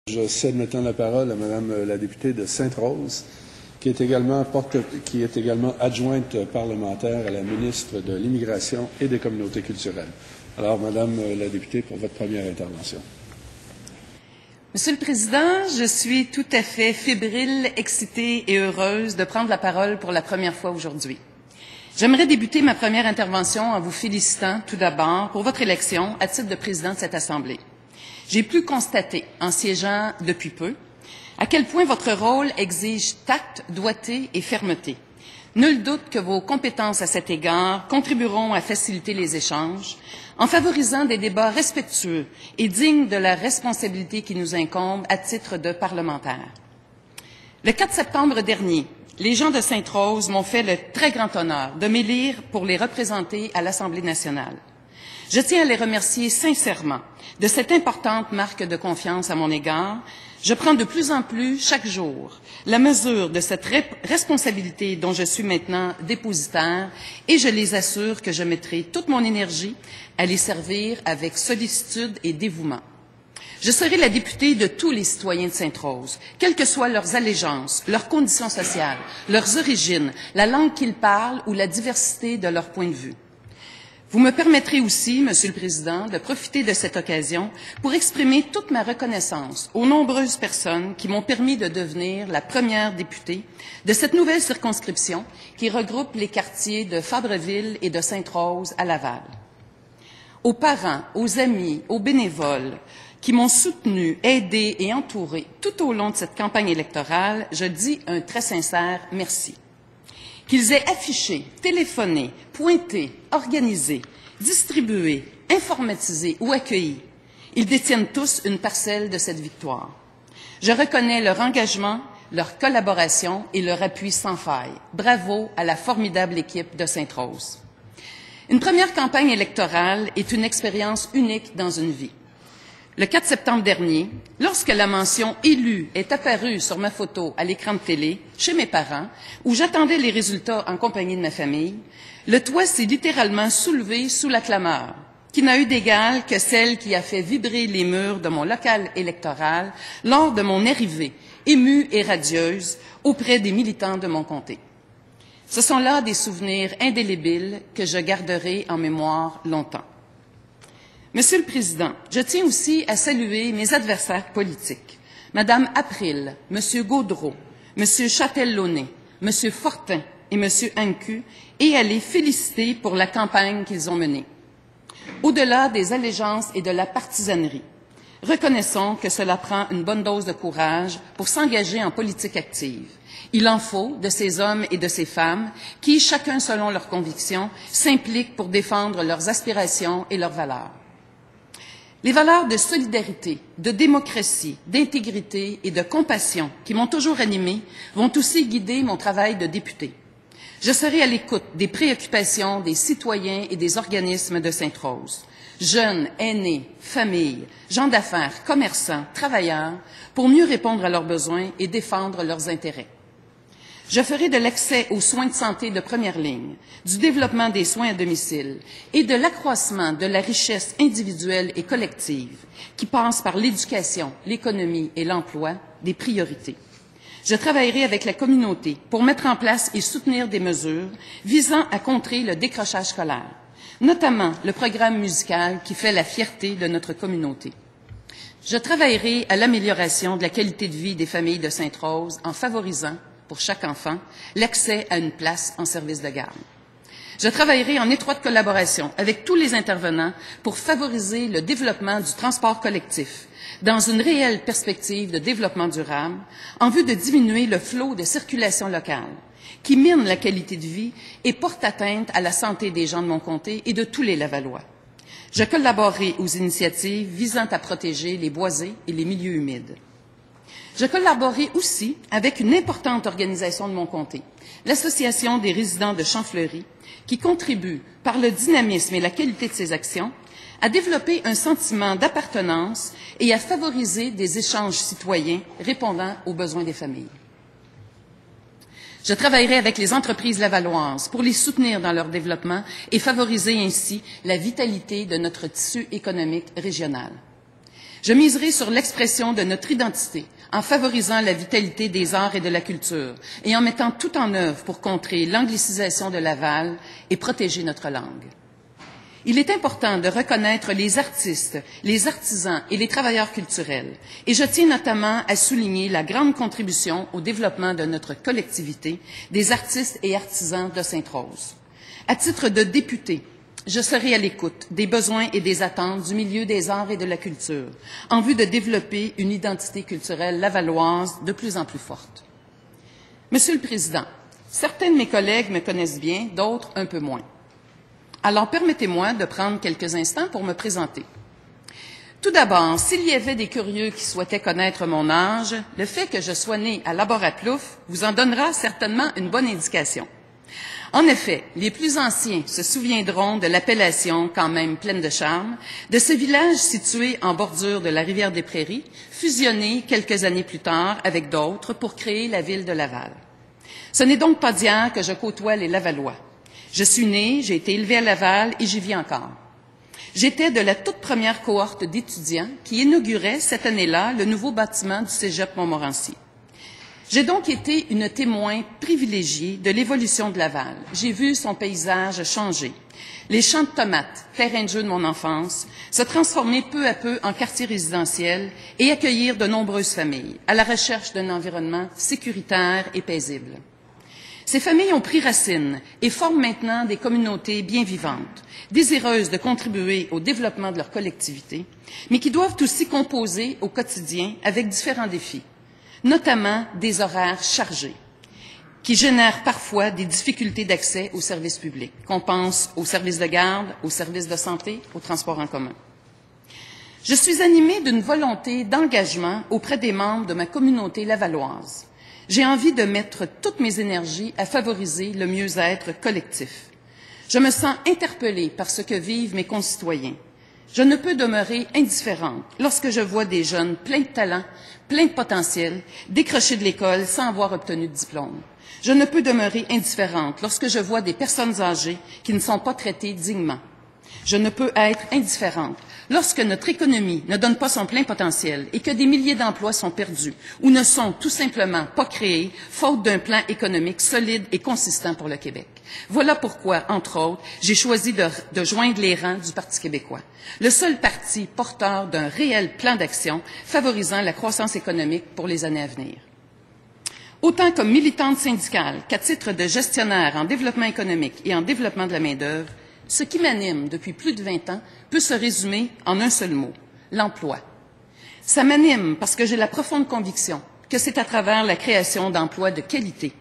Je cède maintenant la parole à Madame la députée de Sainte-Rose, qui est également adjointe parlementaire à la ministre de l'Immigration et des Communautés culturelles. Alors, Madame la députée, pour votre première intervention. Monsieur le Président, je suis tout à fait fébrile, excitée et heureuse de prendre la parole pour la première fois aujourd'hui. J'aimerais débuter ma première intervention en vous félicitant tout d'abord pour votre élection à titre de président de cette Assemblée. J'ai pu constater, en siégeant depuis peu, à quel point votre rôle exige tact, doigté et fermeté. Nul doute que vos compétences à cet égard contribueront à faciliter les échanges en favorisant des débats respectueux et dignes de la responsabilité qui nous incombe à titre de parlementaires. Le 4 septembre dernier, les gens de Sainte-Rose m'ont fait le très grand honneur de m'élire pour les représenter à l'Assemblée nationale. Je tiens à les remercier sincèrement de cette importante marque de confiance à mon égard. Je prends de plus en plus, chaque jour, la mesure de cette responsabilité dont je suis maintenant dépositaire et je les assure que je mettrai toute mon énergie à les servir avec sollicitude et dévouement. Je serai la députée de tous les citoyens de Sainte-Rose, quelles que soient leurs allégeances, leurs conditions sociales, leurs origines, la langue qu'ils parlent ou la diversité de leurs points de vue. Vous me permettrez aussi, Monsieur le Président, de profiter de cette occasion pour exprimer toute ma reconnaissance aux nombreuses personnes qui m'ont permis de devenir la première députée de cette nouvelle circonscription qui regroupe les quartiers de Fabreville et de Sainte-Rose à Laval. Aux parents, aux amis, aux bénévoles qui m'ont soutenu, aidé et entouré tout au long de cette campagne électorale, je dis un très sincère merci. Qu'ils aient affiché, téléphoné, pointé, organisé, distribué, informatisé ou accueilli, ils détiennent tous une parcelle de cette victoire. Je reconnais leur engagement, leur collaboration et leur appui sans faille. Bravo à la formidable équipe de Sainte-Rose. Une première campagne électorale est une expérience unique dans une vie. Le 4 septembre dernier, lorsque la mention « élu » est apparue sur ma photo à l'écran de télé, chez mes parents, où j'attendais les résultats en compagnie de ma famille, le toit s'est littéralement soulevé sous la clameur, qui n'a eu d'égal que celle qui a fait vibrer les murs de mon local électoral lors de mon arrivée, émue et radieuse, auprès des militants de mon comté. Ce sont là des souvenirs indélébiles que je garderai en mémoire longtemps. Monsieur le Président, je tiens aussi à saluer mes adversaires politiques, Madame April, Monsieur Gaudreault, Monsieur Châtel-Launay, Monsieur Fortin et Monsieur Ancu, et à les féliciter pour la campagne qu'ils ont menée. Au-delà des allégeances et de la partisanerie, reconnaissons que cela prend une bonne dose de courage pour s'engager en politique active. Il en faut de ces hommes et de ces femmes qui, chacun selon leurs convictions, s'impliquent pour défendre leurs aspirations et leurs valeurs. Les valeurs de solidarité, de démocratie, d'intégrité et de compassion qui m'ont toujours animée vont aussi guider mon travail de députée. Je serai à l'écoute des préoccupations des citoyens et des organismes de Sainte-Rose, jeunes, aînés, familles, gens d'affaires, commerçants, travailleurs, pour mieux répondre à leurs besoins et défendre leurs intérêts. Je ferai de l'accès aux soins de santé de première ligne, du développement des soins à domicile et de l'accroissement de la richesse individuelle et collective qui passe par l'éducation, l'économie et l'emploi des priorités. Je travaillerai avec la communauté pour mettre en place et soutenir des mesures visant à contrer le décrochage scolaire, notamment le programme musical qui fait la fierté de notre communauté. Je travaillerai à l'amélioration de la qualité de vie des familles de Sainte-Rose en favorisant pour chaque enfant, l'accès à une place en service de garde. Je travaillerai en étroite collaboration avec tous les intervenants pour favoriser le développement du transport collectif dans une réelle perspective de développement durable en vue de diminuer le flot de circulation locale qui mine la qualité de vie et porte atteinte à la santé des gens de mon comté et de tous les Lavallois. Je collaborerai aux initiatives visant à protéger les boisés et les milieux humides. Je collaborerai aussi avec une importante organisation de mon comté, l'Association des résidents de Champfleury, qui contribue, par le dynamisme et la qualité de ses actions, à développer un sentiment d'appartenance et à favoriser des échanges citoyens répondant aux besoins des familles. Je travaillerai avec les entreprises lavalloises pour les soutenir dans leur développement et favoriser ainsi la vitalité de notre tissu économique régional. Je miserai sur l'expression de notre identité en favorisant la vitalité des arts et de la culture et en mettant tout en œuvre pour contrer l'anglicisation de Laval et protéger notre langue. Il est important de reconnaître les artistes, les artisans et les travailleurs culturels, et je tiens notamment à souligner la grande contribution au développement de notre collectivité des artistes et artisans de Sainte-Rose. À titre de députée, je serai à l'écoute des besoins et des attentes du milieu des arts et de la culture, en vue de développer une identité culturelle lavalloise de plus en plus forte. Monsieur le Président, certains de mes collègues me connaissent bien, d'autres un peu moins. Alors, permettez-moi de prendre quelques instants pour me présenter. Tout d'abord, s'il y avait des curieux qui souhaitaient connaître mon âge, le fait que je sois née à Laboratlouf vous en donnera certainement une bonne indication. En effet, les plus anciens se souviendront de l'appellation, quand même pleine de charme, de ce village situé en bordure de la rivière des Prairies, fusionné quelques années plus tard avec d'autres pour créer la ville de Laval. Ce n'est donc pas d'hier que je côtoie les Lavallois. Je suis née, j'ai été élevée à Laval et j'y vis encore. J'étais de la toute première cohorte d'étudiants qui inaugurait cette année-là le nouveau bâtiment du Cégep Montmorency. J'ai donc été une témoin privilégiée de l'évolution de Laval. J'ai vu son paysage changer. Les champs de tomates, terrain de jeu de mon enfance, se transformer peu à peu en quartier résidentiel et accueillir de nombreuses familles, à la recherche d'un environnement sécuritaire et paisible. Ces familles ont pris racine et forment maintenant des communautés bien vivantes, désireuses de contribuer au développement de leur collectivité, mais qui doivent aussi composer au quotidien avec différents défis, notamment des horaires chargés, qui génèrent parfois des difficultés d'accès aux services publics, qu'on pense aux services de garde, aux services de santé, aux transports en commun. Je suis animée d'une volonté d'engagement auprès des membres de ma communauté lavalloise. J'ai envie de mettre toutes mes énergies à favoriser le mieux-être collectif. Je me sens interpellée par ce que vivent mes concitoyens. Je ne peux demeurer indifférente lorsque je vois des jeunes pleins de talent, pleins de potentiel, décrochés de l'école sans avoir obtenu de diplôme. Je ne peux demeurer indifférente lorsque je vois des personnes âgées qui ne sont pas traitées dignement. Je ne peux être indifférente lorsque notre économie ne donne pas son plein potentiel et que des milliers d'emplois sont perdus ou ne sont tout simplement pas créés, faute d'un plan économique solide et consistant pour le Québec. Voilà pourquoi, entre autres, j'ai choisi de joindre les rangs du Parti québécois, le seul parti porteur d'un réel plan d'action favorisant la croissance économique pour les années à venir. Autant comme militante syndicale qu'à titre de gestionnaire en développement économique et en développement de la main-d'œuvre, ce qui m'anime depuis plus de 20 ans peut se résumer en un seul mot, l'emploi. Ça m'anime parce que j'ai la profonde conviction que c'est à travers la création d'emplois de qualité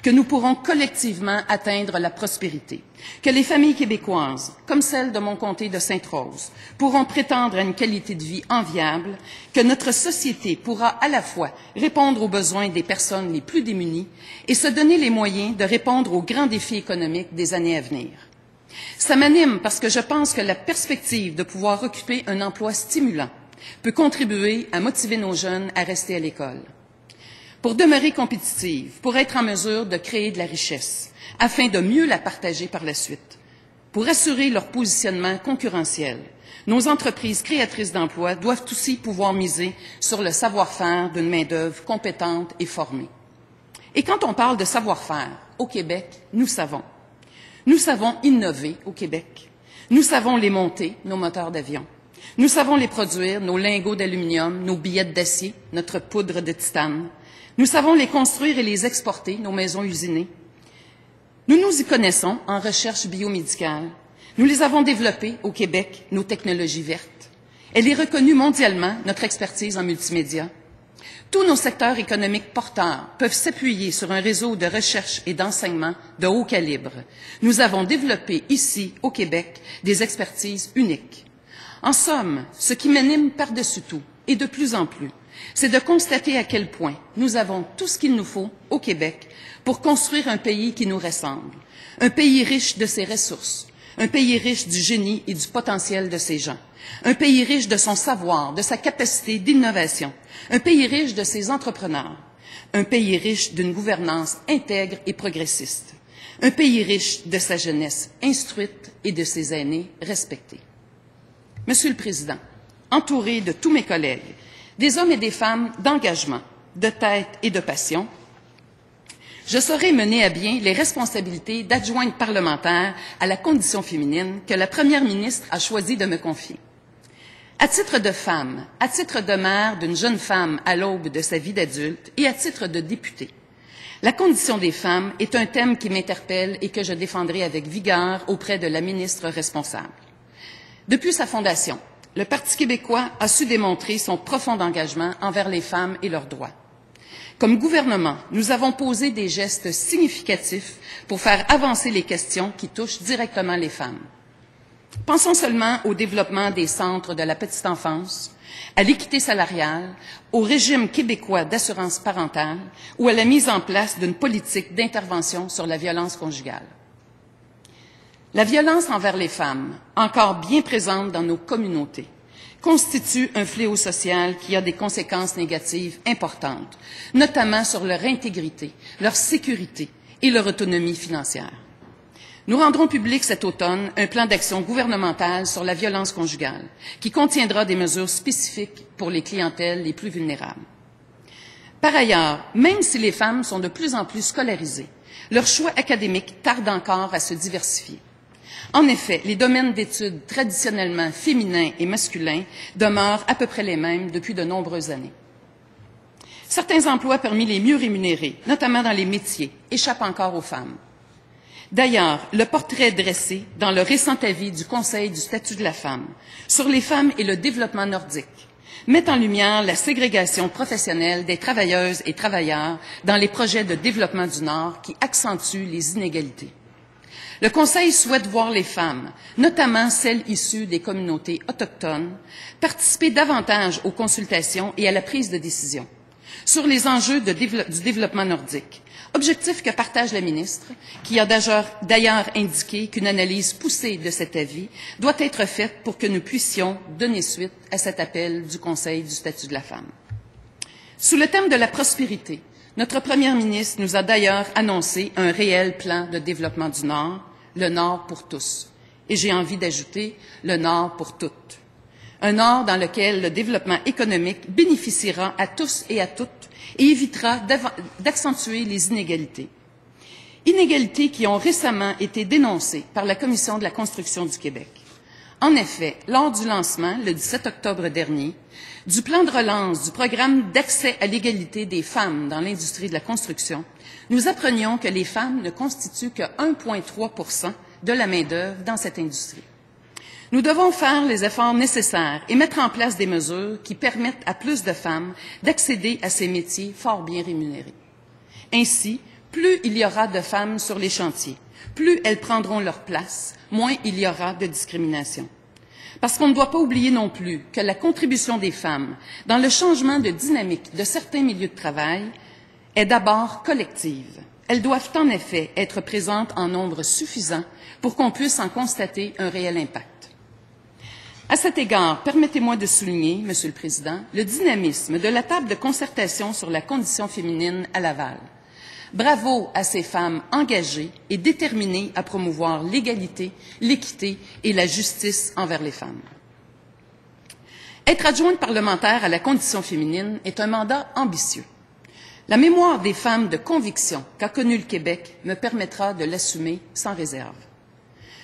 que nous pourrons collectivement atteindre la prospérité, que les familles québécoises, comme celle de mon comté de Sainte-Rose, pourront prétendre à une qualité de vie enviable, que notre société pourra à la fois répondre aux besoins des personnes les plus démunies et se donner les moyens de répondre aux grands défis économiques des années à venir. Ça m'anime parce que je pense que la perspective de pouvoir occuper un emploi stimulant peut contribuer à motiver nos jeunes à rester à l'école. Pour demeurer compétitive, pour être en mesure de créer de la richesse, afin de mieux la partager par la suite, pour assurer leur positionnement concurrentiel, nos entreprises créatrices d'emplois doivent aussi pouvoir miser sur le savoir-faire d'une main-d'œuvre compétente et formée. Et quand on parle de savoir-faire, au Québec, nous savons. Nous savons innover au Québec. Nous savons les monter, nos moteurs d'avion. Nous savons les produire, nos lingots d'aluminium, nos billettes d'acier, notre poudre de titane. Nous savons les construire et les exporter, nos maisons usinées. Nous nous y connaissons en recherche biomédicale. Nous les avons développées au Québec, nos technologies vertes. Elle est reconnue mondialement, notre expertise en multimédia. Tous nos secteurs économiques porteurs peuvent s'appuyer sur un réseau de recherche et d'enseignement de haut calibre. Nous avons développé ici, au Québec, des expertises uniques. En somme, ce qui m'anime par-dessus tout, et de plus en plus, c'est de constater à quel point nous avons tout ce qu'il nous faut au Québec pour construire un pays qui nous ressemble, un pays riche de ses ressources, un pays riche du génie et du potentiel de ses gens, un pays riche de son savoir, de sa capacité d'innovation, un pays riche de ses entrepreneurs, un pays riche d'une gouvernance intègre et progressiste, un pays riche de sa jeunesse instruite et de ses aînés respectés. Monsieur le Président, entourée de tous mes collègues, des hommes et des femmes d'engagement, de tête et de passion, je saurai mener à bien les responsabilités d'adjointe parlementaire à la condition féminine que la première ministre a choisi de me confier. À titre de femme, à titre de mère d'une jeune femme à l'aube de sa vie d'adulte et à titre de députée, la condition des femmes est un thème qui m'interpelle et que je défendrai avec vigueur auprès de la ministre responsable. Depuis sa fondation, le Parti québécois a su démontrer son profond engagement envers les femmes et leurs droits. Comme gouvernement, nous avons posé des gestes significatifs pour faire avancer les questions qui touchent directement les femmes. Pensons seulement au développement des centres de la petite enfance, à l'équité salariale, au régime québécois d'assurance parentale ou à la mise en place d'une politique d'intervention sur la violence conjugale. La violence envers les femmes, encore bien présente dans nos communautés, constitue un fléau social qui a des conséquences négatives importantes, notamment sur leur intégrité, leur sécurité et leur autonomie financière. Nous rendrons public cet automne un plan d'action gouvernemental sur la violence conjugale, qui contiendra des mesures spécifiques pour les clientèles les plus vulnérables. Par ailleurs, même si les femmes sont de plus en plus scolarisées, leur choix académique tarde encore à se diversifier. En effet, les domaines d'études traditionnellement féminins et masculins demeurent à peu près les mêmes depuis de nombreuses années. Certains emplois parmi les mieux rémunérés, notamment dans les métiers, échappent encore aux femmes. D'ailleurs, le portrait dressé dans le récent avis du Conseil du statut de la femme sur les femmes et le développement nordique met en lumière la ségrégation professionnelle des travailleuses et travailleurs dans les projets de développement du Nord qui accentuent les inégalités. Le Conseil souhaite voir les femmes, notamment celles issues des communautés autochtones, participer davantage aux consultations et à la prise de décision sur les enjeux du développement nordique, objectif que partage la ministre, qui a d'ailleurs indiqué qu'une analyse poussée de cet avis doit être faite pour que nous puissions donner suite à cet appel du Conseil du statut de la femme. Sous le thème de la prospérité, notre première ministre nous a d'ailleurs annoncé un réel plan de développement du Nord, le Nord pour tous. Et j'ai envie d'ajouter le Nord pour toutes. Un Nord dans lequel le développement économique bénéficiera à tous et à toutes et évitera d'accentuer les inégalités. Inégalités qui ont récemment été dénoncées par la Commission de la construction du Québec. En effet, lors du lancement, le 17 octobre dernier, du plan de relance du programme d'accès à l'égalité des femmes dans l'industrie de la construction, nous apprenions que les femmes ne constituent que 1,3 % de la main-d'œuvre dans cette industrie. Nous devons faire les efforts nécessaires et mettre en place des mesures qui permettent à plus de femmes d'accéder à ces métiers fort bien rémunérés. Ainsi, plus il y aura de femmes sur les chantiers, plus elles prendront leur place, moins il y aura de discrimination. Parce qu'on ne doit pas oublier non plus que la contribution des femmes dans le changement de dynamique de certains milieux de travail est d'abord collective. Elles doivent en effet être présentes en nombre suffisant pour qu'on puisse en constater un réel impact. À cet égard, permettez-moi de souligner, Monsieur le Président, le dynamisme de la table de concertation sur la condition féminine à Laval. Bravo à ces femmes engagées et déterminées à promouvoir l'égalité, l'équité et la justice envers les femmes. Être adjointe parlementaire à la condition féminine est un mandat ambitieux. La mémoire des femmes de conviction qu'a connue le Québec me permettra de l'assumer sans réserve.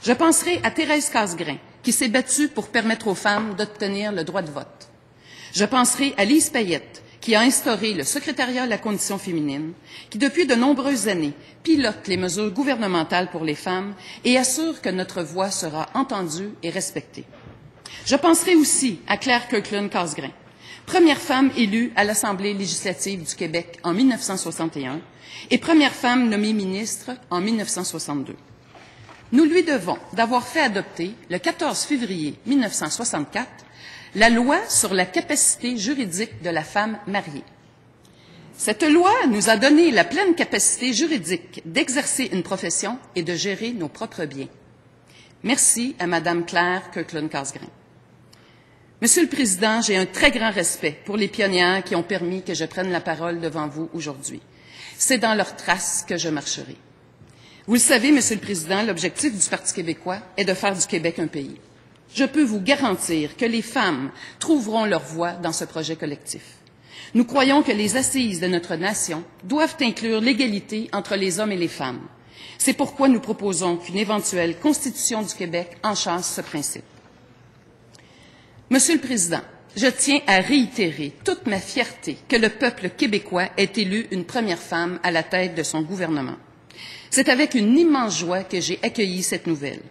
Je penserai à Thérèse Casgrain, qui s'est battue pour permettre aux femmes d'obtenir le droit de vote. Je penserai à Lise Payette, qui a instauré le secrétariat à la condition féminine, qui depuis de nombreuses années pilote les mesures gouvernementales pour les femmes et assure que notre voix sera entendue et respectée. Je penserai aussi à Claire Kirkland-Casgrain, première femme élue à l'Assemblée législative du Québec en 1961 et première femme nommée ministre en 1962. Nous lui devons d'avoir fait adopter, le 14 février 1964, la loi sur la capacité juridique de la femme mariée. Cette loi nous a donné la pleine capacité juridique d'exercer une profession et de gérer nos propres biens. Merci à Mme Claire Kirkland-Casgrain. Monsieur le Président, j'ai un très grand respect pour les pionnières qui ont permis que je prenne la parole devant vous aujourd'hui. C'est dans leurs traces que je marcherai. Vous le savez, Monsieur le Président, l'objectif du Parti québécois est de faire du Québec un pays. je peux vous garantir que les femmes trouveront leur voie dans ce projet collectif. Nous croyons que les assises de notre nation doivent inclure l'égalité entre les hommes et les femmes. C'est pourquoi nous proposons qu'une éventuelle Constitution du Québec enchâsse ce principe. Monsieur le Président, je tiens à réitérer toute ma fierté que le peuple québécois ait élu une première femme à la tête de son gouvernement. C'est avec une immense joie que j'ai accueilli cette nouvelle.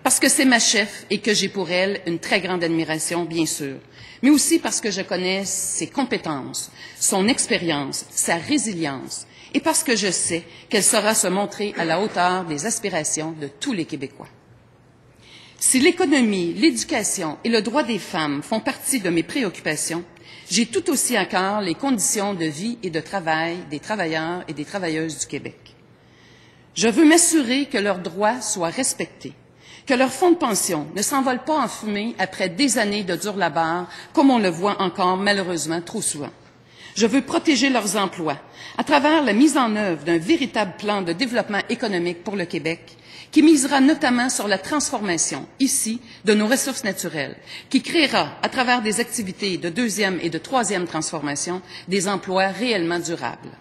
Parce que c'est ma chef et que j'ai pour elle une très grande admiration, bien sûr, mais aussi parce que je connais ses compétences, son expérience, sa résilience, et parce que je sais qu'elle saura se montrer à la hauteur des aspirations de tous les Québécois. Si l'économie, l'éducation et le droit des femmes font partie de mes préoccupations, j'ai tout aussi à cœur les conditions de vie et de travail des travailleurs et des travailleuses du Québec. Je veux m'assurer que leurs droits soient respectés, que leurs fonds de pension ne s'envolent pas en fumée après des années de dur labeur, comme on le voit encore malheureusement trop souvent. Je veux protéger leurs emplois à travers la mise en œuvre d'un véritable plan de développement économique pour le Québec, qui misera notamment sur la transformation, ici, de nos ressources naturelles, qui créera, à travers des activités de deuxième et de troisième transformation, des emplois réellement durables.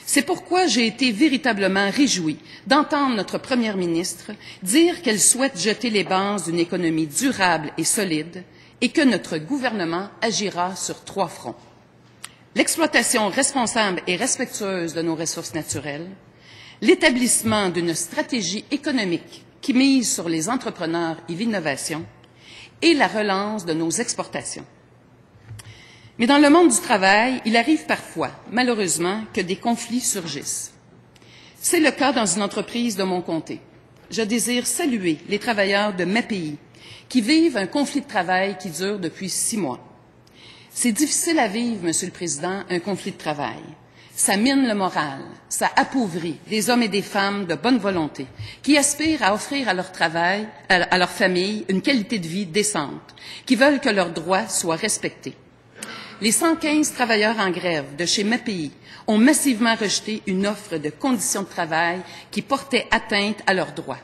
C'est pourquoi j'ai été véritablement réjouie d'entendre notre première ministre dire qu'elle souhaite jeter les bases d'une économie durable et solide et que notre gouvernement agira sur 3 fronts. L'exploitation responsable et respectueuse de nos ressources naturelles, l'établissement d'une stratégie économique qui mise sur les entrepreneurs et l'innovation et la relance de nos exportations. Mais dans le monde du travail, il arrive parfois, malheureusement, que des conflits surgissent. C'est le cas dans une entreprise de mon comté. Je désire saluer les travailleurs de ma pays qui vivent un conflit de travail qui dure depuis 6 mois. C'est difficile à vivre, Monsieur le Président, un conflit de travail. Ça mine le moral, ça appauvrit des hommes et des femmes de bonne volonté qui aspirent à offrir à leur travail, à leur famille, une qualité de vie décente, qui veulent que leurs droits soient respectés. Les 115 travailleurs en grève de chez MAPI ont massivement rejeté une offre de conditions de travail qui portait atteinte à leurs droits.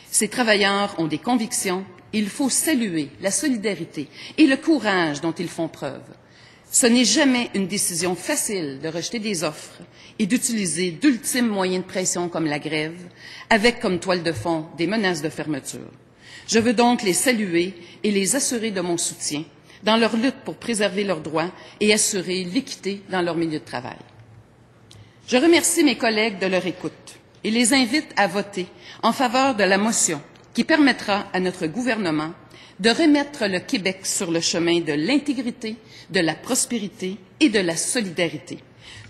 Ces travailleurs ont des convictions et il faut saluer la solidarité et le courage dont ils font preuve. Ce n'est jamais une décision facile de rejeter des offres et d'utiliser d'ultimes moyens de pression comme la grève, avec comme toile de fond des menaces de fermeture. Je veux donc les saluer et les assurer de mon soutien dans leur lutte pour préserver leurs droits et assurer l'équité dans leur milieu de travail. Je remercie mes collègues de leur écoute et les invite à voter en faveur de la motion qui permettra à notre gouvernement de remettre le Québec sur le chemin de l'intégrité, de la prospérité et de la solidarité,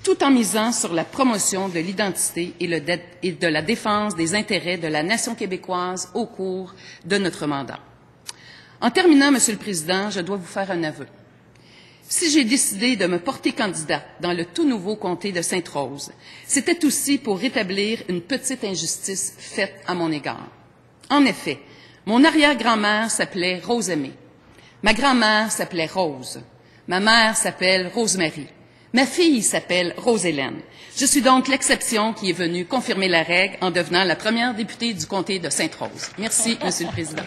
tout en misant sur la promotion de l'identité et de la défense des intérêts de la nation québécoise au cours de notre mandat. En terminant, Monsieur le Président, je dois vous faire un aveu. Si j'ai décidé de me porter candidate dans le tout nouveau comté de Sainte-Rose, c'était aussi pour rétablir une petite injustice faite à mon égard. En effet, mon arrière-grand-mère s'appelait Rose-Aimée. Ma grand-mère s'appelait Rose. Ma mère s'appelle Rosemary. Ma fille s'appelle Rose-Hélène. Je suis donc l'exception qui est venue confirmer la règle en devenant la première députée du comté de Sainte-Rose. Merci, Monsieur le Président.